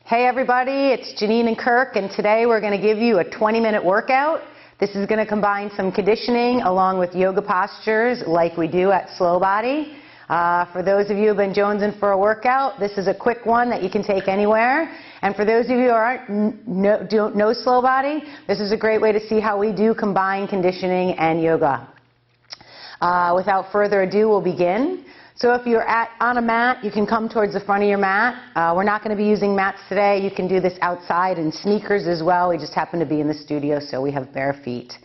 Hey everybody, it's Janine and Kirk, and today we're going to give you a 20-minute workout. This is going to combine some conditioning along with yoga postures like we do at Slow Body. For those of you who have been jonesing for a workout, this is a quick one that you can take anywhere. And for those of you who don't know Slow Body, this is a great way to see how we do combine conditioning and yoga. Without further ado, we'll begin. So if you're on a mat, you can come towards the front of your mat. We're not going to be using mats today. You can do this outside in sneakers as well. We just happen to be in the studio, so we have bare feet.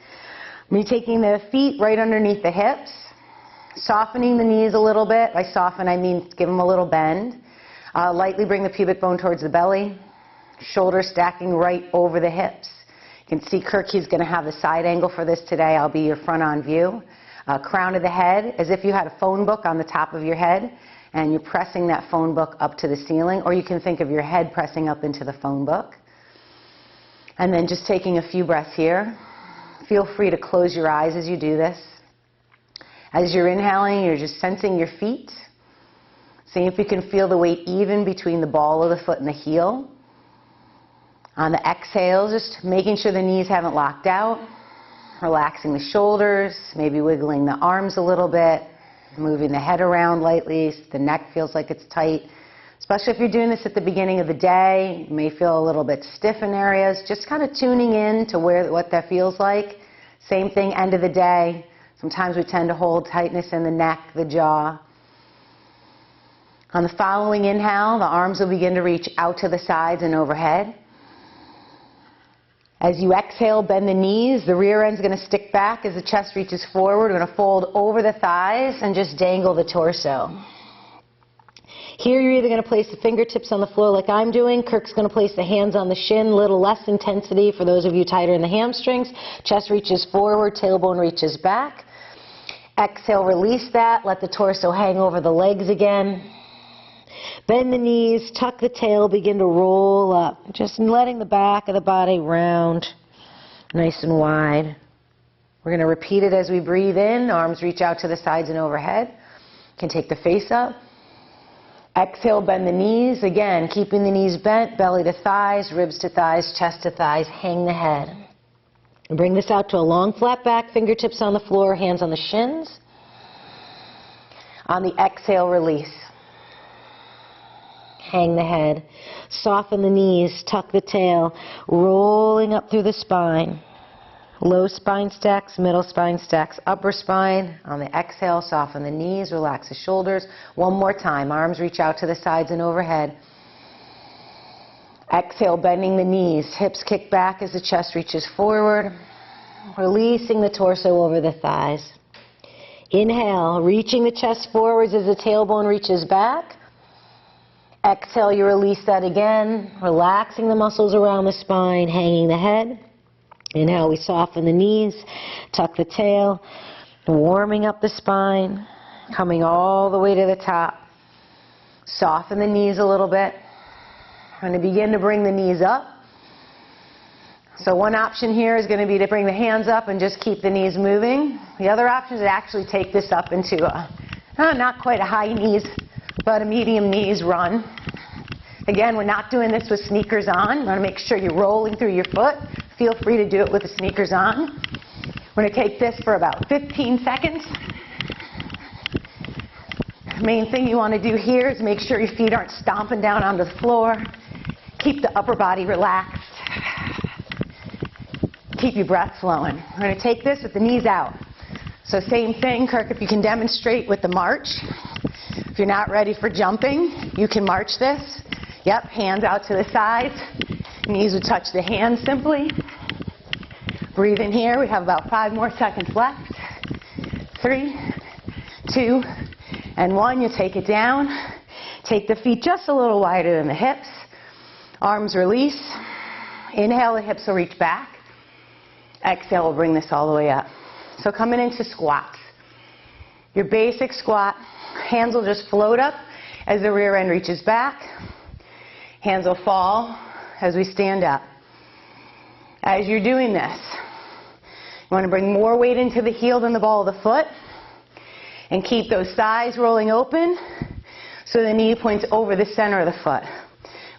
Me taking the feet right underneath the hips, softening the knees a little bit. By soften, I mean give them a little bend. Lightly bring the pubic bone towards the belly. Shoulders stacking right over the hips. You can see Kirk, he's going to have the side angle for this today. I'll be your front on view. Crown of the head, as if you had a phone book on the top of your head and you're pressing that phone book up to the ceiling, or you can think of your head pressing up into the phone book. And then just taking a few breaths here. Feel free to close your eyes as you do this. As you're inhaling, you're just sensing your feet. Seeing if you can feel the weight even between the ball of the foot and the heel. On the exhale, just making sure the knees haven't locked out. Relaxing the shoulders, maybe wiggling the arms a little bit, moving the head around lightly so the neck feels like it's tight. Especially if you're doing this at the beginning of the day, you may feel a little bit stiff in areas. Just kind of tuning in to what that feels like. Same thing, end of the day. Sometimes we tend to hold tightness in the neck, the jaw. On the following inhale, the arms will begin to reach out to the sides and overhead. As you exhale, bend the knees. The rear end's going to stick back as the chest reaches forward. We're going to fold over the thighs and just dangle the torso. Here you're either going to place the fingertips on the floor like I'm doing. Kirk's going to place the hands on the shin, a little less intensity for those of you tighter in the hamstrings. Chest reaches forward, tailbone reaches back. Exhale, release that. Let the torso hang over the legs again. Bend the knees, tuck the tail, begin to roll up. Just letting the back of the body round, nice and wide. We're going to repeat it as we breathe in. Arms reach out to the sides and overhead. You can take the face up. Exhale, bend the knees. Again, keeping the knees bent, belly to thighs, ribs to thighs, chest to thighs. Hang the head. And bring this out to a long flat back, fingertips on the floor, hands on the shins. On the exhale, release. Hang the head, soften the knees, tuck the tail, rolling up through the spine. Low spine stacks, middle spine stacks, upper spine. On the exhale, soften the knees, relax the shoulders. One more time, arms reach out to the sides and overhead. Exhale, bending the knees, hips kick back as the chest reaches forward. Releasing the torso over the thighs. Inhale, reaching the chest forwards as the tailbone reaches back. Exhale, you release that again, relaxing the muscles around the spine, hanging the head. Inhale, we soften the knees, tuck the tail, warming up the spine, coming all the way to the top. Soften the knees a little bit. I'm going to begin to bring the knees up. So one option here is going to be to bring the hands up and just keep the knees moving. The other option is to actually take this up into not quite a high knees, but a medium knees run. Again, we're not doing this with sneakers on. You want to make sure you're rolling through your foot. Feel free to do it with the sneakers on. We're going to take this for about 15 seconds. The main thing you want to do here is make sure your feet aren't stomping down onto the floor. Keep the upper body relaxed. Keep your breath flowing. We're going to take this with the knees out. So same thing, Kirk, if you can demonstrate with the march. If you're not ready for jumping, you can march this. Yep, hands out to the sides. Knees would touch the hands simply. Breathe in here. We have about 5 more seconds left. 3, 2, and 1. You take it down. Take the feet just a little wider than the hips. Arms release. Inhale, the hips will reach back. Exhale, we'll bring this all the way up. So coming into squats. Your basic squat. Hands will just float up as the rear end reaches back. Hands will fall as we stand up. As you're doing this, you want to bring more weight into the heel than the ball of the foot. And keep those thighs rolling open so the knee points over the center of the foot.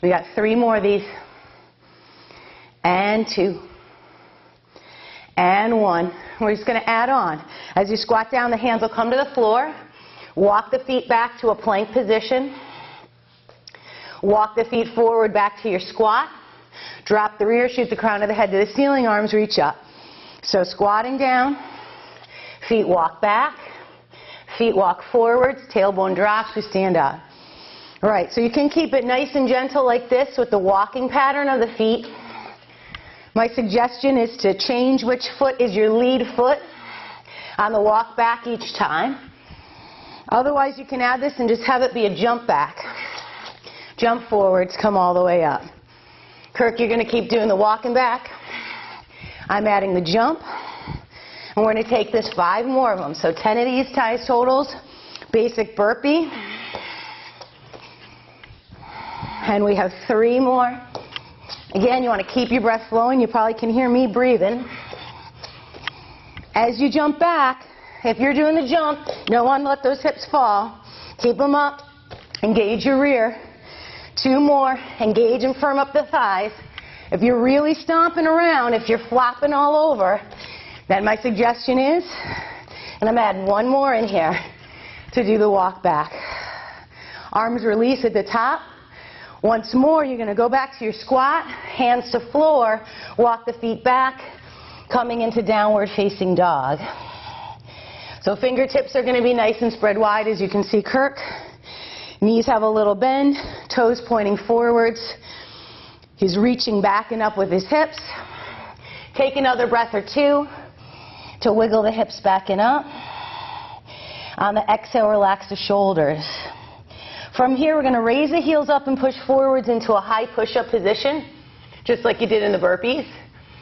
We got 3 more of these. And 2. And 1. We're just going to add on. As you squat down, the hands will come to the floor. Walk the feet back to a plank position. Walk the feet forward back to your squat. Drop the rear, shoot the crown of the head to the ceiling, arms reach up. So squatting down, feet walk back, feet walk forwards, tailbone drops, we stand up. All right, so you can keep it nice and gentle like this with the walking pattern of the feet. My suggestion is to change which foot is your lead foot on the walk back each time. Otherwise, you can add this and just have it be a jump back. Jump forwards, come all the way up. Kirk, you're going to keep doing the walking back. I'm adding the jump. And we're going to take this 5 more of them. So 10 of these ties totals. Basic burpee. And we have 3 more. Again, you want to keep your breath flowing. You probably can hear me breathing. As you jump back, if you're doing the jump, no one let those hips fall. Keep them up. Engage your rear. 2 more. Engage and firm up the thighs. If you're really stomping around, if you're flopping all over, then my suggestion is, and I'm adding 1 more in here to do the walk back. Arms release at the top. Once more, you're going to go back to your squat, hands to floor, walk the feet back, coming into downward facing dog. So fingertips are going to be nice and spread wide, as you can see Kirk. Knees have a little bend, toes pointing forwards. He's reaching back and up with his hips. Take another breath or 2 to wiggle the hips back and up. On the exhale, relax the shoulders. From here, we're going to raise the heels up and push forwards into a high push-up position, just like you did in the burpees.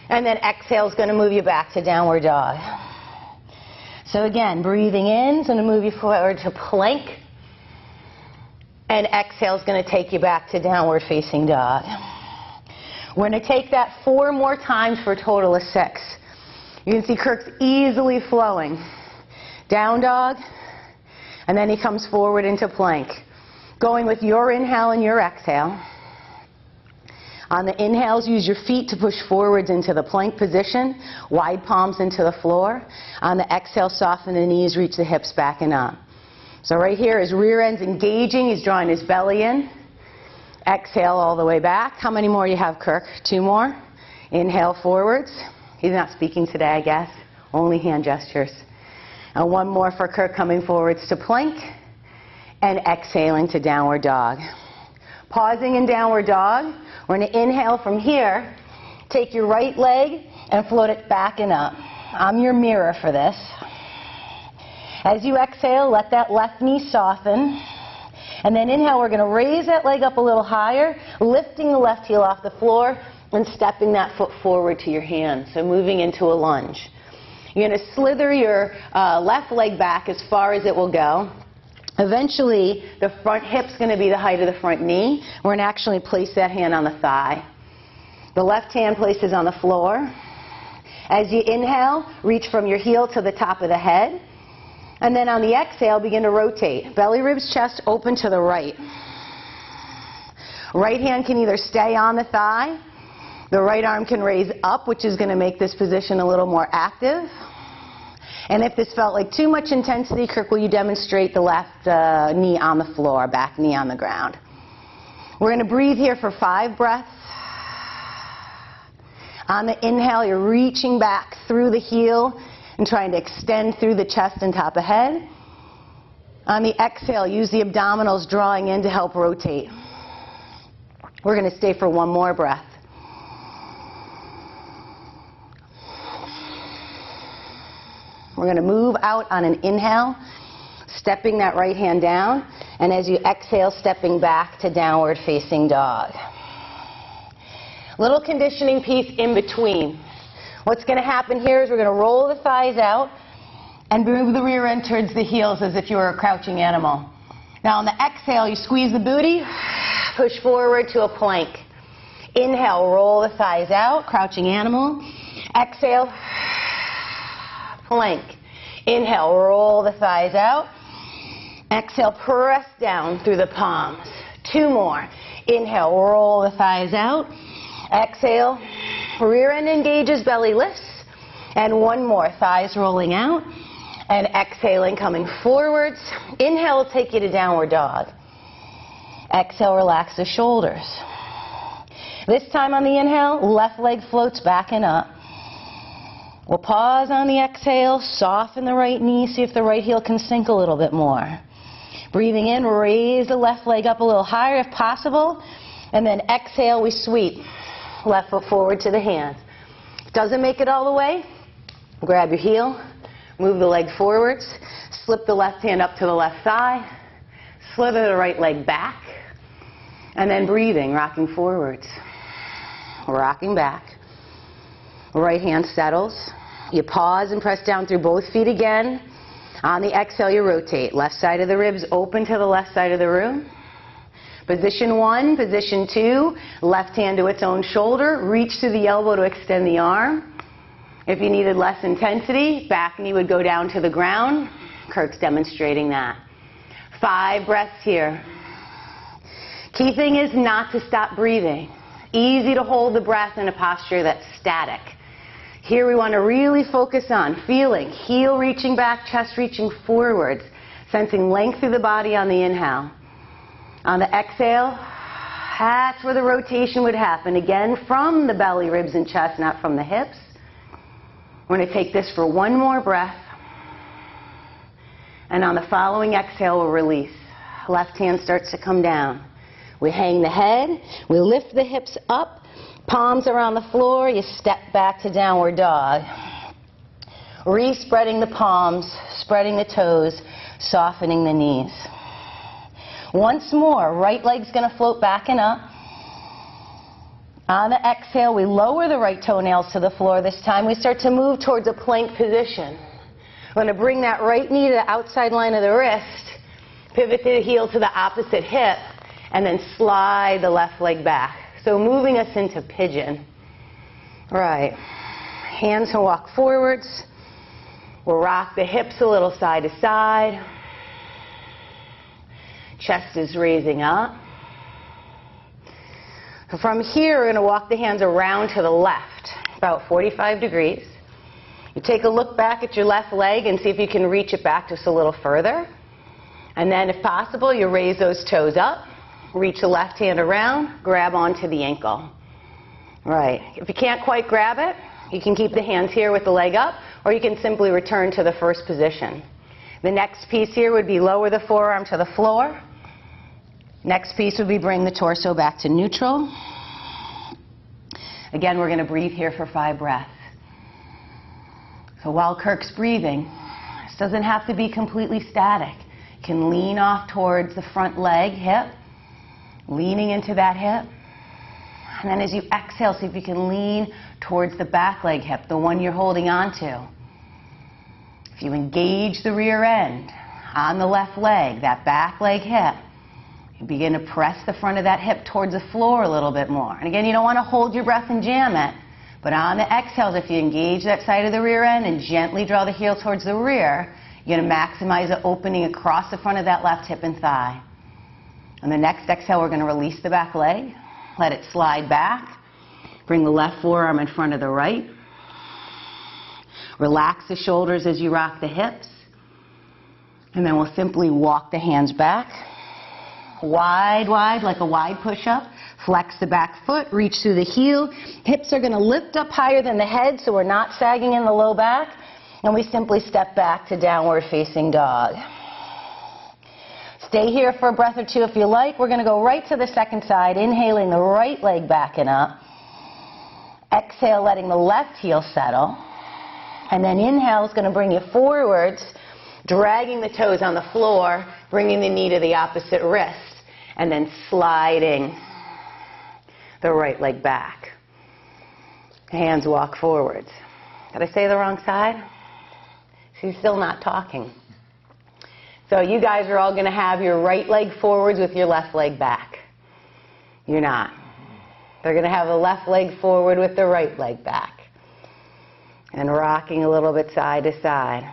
And then exhale is going to move you back to downward dog. So again, breathing in is going to move you forward to plank. And exhale is going to take you back to downward facing dog. We're going to take that 4 more times for a total of 6. You can see Kirk's easily flowing. Down dog, and then he comes forward into plank. Going with your inhale and your exhale. On the inhales, use your feet to push forwards into the plank position, wide palms into the floor. On the exhale, soften the knees, reach the hips back and up. So right here, his rear end's engaging, he's drawing his belly in. Exhale all the way back. How many more do you have, Kirk? 2 more. Inhale forwards. He's not speaking today, I guess. Only hand gestures. And 1 more for Kirk, coming forwards to plank. And exhaling to downward dog. Pausing in downward dog. We're going to inhale from here. Take your right leg and float it back and up. I'm your mirror for this. As you exhale, let that left knee soften. And then inhale, we're going to raise that leg up a little higher, lifting the left heel off the floor and stepping that foot forward to your hand. So moving into a lunge. You're going to slither your left leg back as far as it will go. Eventually, the front hip's going to be the height of the front knee. We're going to actually place that hand on the thigh. The left hand places on the floor. As you inhale, reach from your heel to the top of the head. And then on the exhale, begin to rotate. Belly, ribs, chest open to the right. Right hand can either stay on the thigh. The right arm can raise up, which is going to make this position a little more active. And if this felt like too much intensity, Kirk, will you demonstrate the left knee on the floor, back knee on the ground? We're going to breathe here for 5 breaths. On the inhale, you're reaching back through the heel and trying to extend through the chest and top of head. On the exhale, use the abdominals drawing in to help rotate. We're going to stay for 1 more breath. We're going to move out on an inhale, stepping that right hand down, and as you exhale, stepping back to downward facing dog. Little conditioning piece in between. What's going to happen here is we're going to roll the thighs out and move the rear end towards the heels as if you were a crouching animal. Now on the exhale, you squeeze the booty, push forward to a plank. Inhale, roll the thighs out, crouching animal. Exhale, plank. Inhale, roll the thighs out. Exhale, press down through the palms. 2 more. Inhale, roll the thighs out. Exhale, rear end engages, belly lifts. And 1 more, thighs rolling out. And exhaling, coming forwards. Inhale will take you to downward dog. Exhale, relax the shoulders. This time on the inhale, left leg floats back and up. We'll pause on the exhale, soften the right knee, see if the right heel can sink a little bit more. Breathing in, raise the left leg up a little higher if possible. And then exhale, we sweep. Left foot forward to the hands. Doesn't make it all the way, grab your heel, move the leg forwards, slip the left hand up to the left thigh, slither the right leg back, and then breathing, rocking forwards, rocking back. Right hand settles. You pause and press down through both feet again. On the exhale, you rotate. Left side of the ribs open to the left side of the room. Position 1, position 2, left hand to its own shoulder. Reach through the elbow to extend the arm. If you needed less intensity, back knee would go down to the ground. Kirk's demonstrating that. 5 breaths here. Key thing is not to stop breathing. Easy to hold the breath in a posture that's static. Here we want to really focus on feeling, heel reaching back, chest reaching forwards, sensing length through the body on the inhale. On the exhale, that's where the rotation would happen. Again, from the belly, ribs, and chest, not from the hips. We're going to take this for 1 more breath. And on the following exhale, we'll release. Left hand starts to come down. We hang the head, we lift the hips up. Palms are on the floor, you step back to downward dog. Re-spreading the palms, spreading the toes, softening the knees. Once more, right leg's going to float back and up. On the exhale, we lower the right toenails to the floor. This time we start to move towards a plank position. We're going to bring that right knee to the outside line of the wrist, pivot the heel to the opposite hip, and then slide the left leg back. So moving us into pigeon. Right. Hands will walk forwards. We'll rock the hips a little side to side. Chest is raising up. From here, we're going to walk the hands around to the left, about 45 degrees. You take a look back at your left leg and see if you can reach it back just a little further. And then, if possible, you raise those toes up. Reach the left hand around, grab onto the ankle. Right. If you can't quite grab it, you can keep the hands here with the leg up, or you can simply return to the first position. The next piece here would be lower the forearm to the floor. Next piece would be bring the torso back to neutral. Again, we're going to breathe here for 5 breaths. So while Kirk's breathing, this doesn't have to be completely static. You can lean off towards the front leg, hip. Leaning into that hip. And then as you exhale, see if you can lean towards the back leg hip, the one you're holding on to. If you engage the rear end on the left leg, that back leg hip, you begin to press the front of that hip towards the floor a little bit more. And again, you don't want to hold your breath and jam it, but on the exhales, if you engage that side of the rear end and gently draw the heel towards the rear, you're going to maximize the opening across the front of that left hip and thigh. On the next exhale, we're going to release the back leg. Let it slide back. Bring the left forearm in front of the right. Relax the shoulders as you rock the hips. And then we'll simply walk the hands back. Wide, wide, like a wide push-up. Flex the back foot, reach through the heel. Hips are going to lift up higher than the head so we're not sagging in the low back. And we simply step back to downward facing dog. Stay here for a breath or 2 if you like. We're going to go right to the second side, inhaling the right leg back and up. Exhale, letting the left heel settle. And then inhale is going to bring you forwards, dragging the toes on the floor, bringing the knee to the opposite wrist, and then sliding the right leg back. Hands walk forwards. Did I say the wrong side? She's still not talking. So you guys are all going to have your right leg forwards with your left leg back. You're not. They're going to have the left leg forward with the right leg back. And rocking a little bit side to side.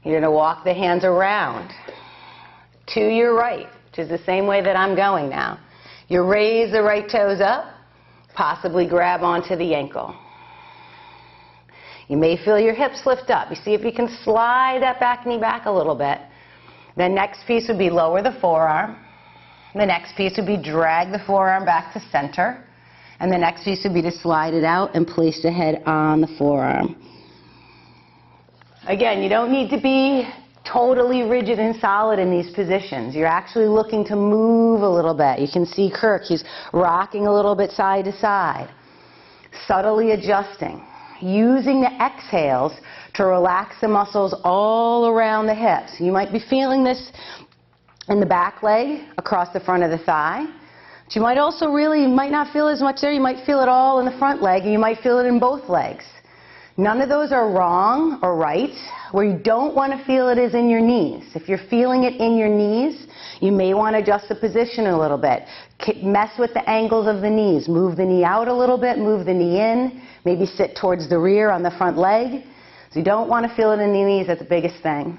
You're going to walk the hands around to your right, which is the same way that I'm going now. You raise the right toes up, possibly grab onto the ankle. You may feel your hips lift up. You see if you can slide that back knee back a little bit. The next piece would be lower the forearm. The next piece would be drag the forearm back to center. And the next piece would be to slide it out and place the head on the forearm. Again, you don't need to be totally rigid and solid in these positions. You're actually looking to move a little bit. You can see Kirk, he's rocking a little bit side to side, subtly adjusting, using the exhales to relax the muscles all around the hips. You might be feeling this in the back leg, across the front of the thigh. But you might also you might not feel as much there. You might feel it all in the front leg, and you might feel it in both legs. None of those are wrong or right. Where you don't want to feel it is in your knees. If you're feeling it in your knees, you may want to adjust the position a little bit. Mess with the angles of the knees. Move the knee out a little bit, move the knee in, maybe sit towards the rear on the front leg. So you don't want to feel it in the knees, that's the biggest thing.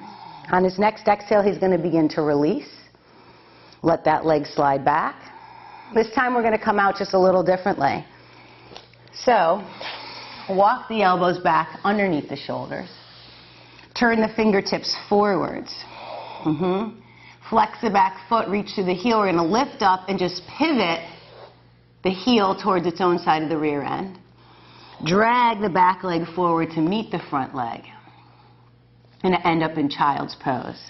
On his next exhale, he's going to begin to release. Let that leg slide back. This time we're going to come out just a little differently. So, walk the elbows back underneath the shoulders. Turn the fingertips forwards. Flex the back foot, reach through the heel. We're going to lift up and just pivot the heel towards its own side of the rear end. Drag the back leg forward to meet the front leg. And end up in child's pose.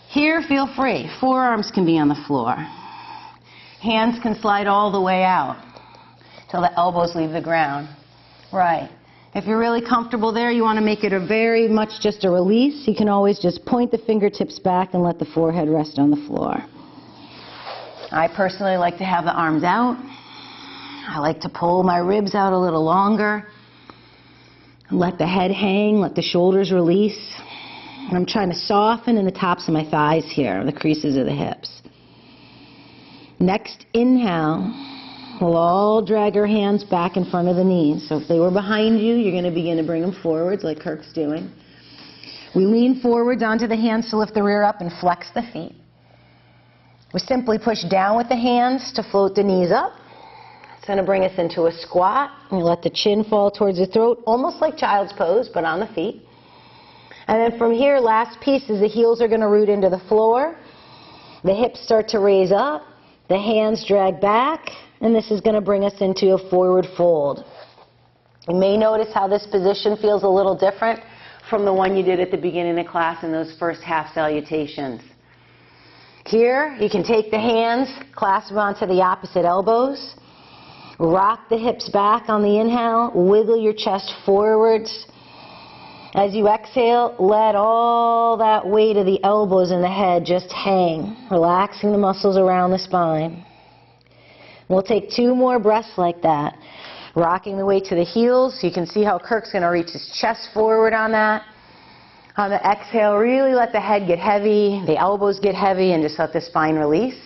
Here, feel free. Forearms can be on the floor. Hands can slide all the way out till the elbows leave the ground. Right. If you're really comfortable there, you want to make it a very much just a release. You can always just point the fingertips back and let the forehead rest on the floor. I personally like to have the arms out. I like to pull my ribs out a little longer. Let the head hang, let the shoulders release. And I'm trying to soften in the tops of my thighs here, the creases of the hips. Next inhale, we'll all drag our hands back in front of the knees. So if they were behind you, you're going to begin to bring them forwards like Kirk's doing. We lean forwards onto the hands to lift the rear up and flex the feet. We simply push down with the hands to float the knees up. It's going to bring us into a squat. And you let the chin fall towards the throat, almost like child's pose, but on the feet. And then from here, last piece is the heels are going to root into the floor. The hips start to raise up. The hands drag back. And this is going to bring us into a forward fold. You may notice how this position feels a little different from the one you did at the beginning of class in those first half salutations. Here, you can take the hands, clasp them onto the opposite elbows. Rock the hips back on the inhale. Wiggle your chest forwards. As you exhale, let all that weight of the elbows and the head just hang, relaxing the muscles around the spine. We'll take 2 more breaths like that. Rocking the weight to the heels. You can see how Kirk's going to reach his chest forward on that. On the exhale, really let the head get heavy, the elbows get heavy, and just let the spine release.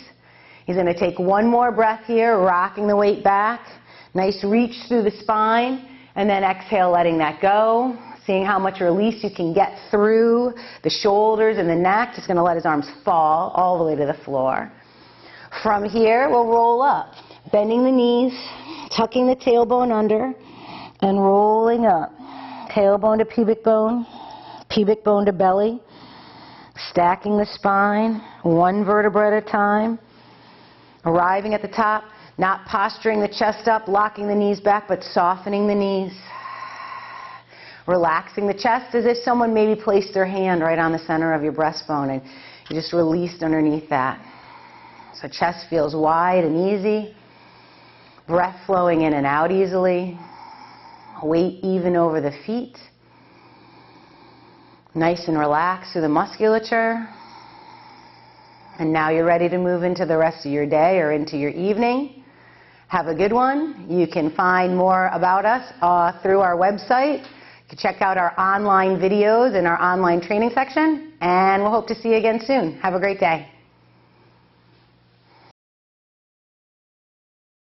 He's going to take 1 more breath here, rocking the weight back. Nice reach through the spine, and then exhale, letting that go. Seeing how much release you can get through the shoulders and the neck. Just going to let his arms fall all the way to the floor. From here, we'll roll up, bending the knees, tucking the tailbone under, and rolling up. Tailbone to pubic bone to belly, stacking the spine, 1 vertebra at a time. Arriving at the top, not posturing the chest up, locking the knees back, but softening the knees. Relaxing the chest as if someone maybe placed their hand right on the center of your breastbone and you just released underneath that. So chest feels wide and easy. Breath flowing in and out easily. Weight even over the feet. Nice and relaxed through the musculature. And now you're ready to move into the rest of your day or into your evening. Have a good one. You can find more about us through our website. You can check out our online videos in our online training section. And we'll hope to see you again soon. Have a great day.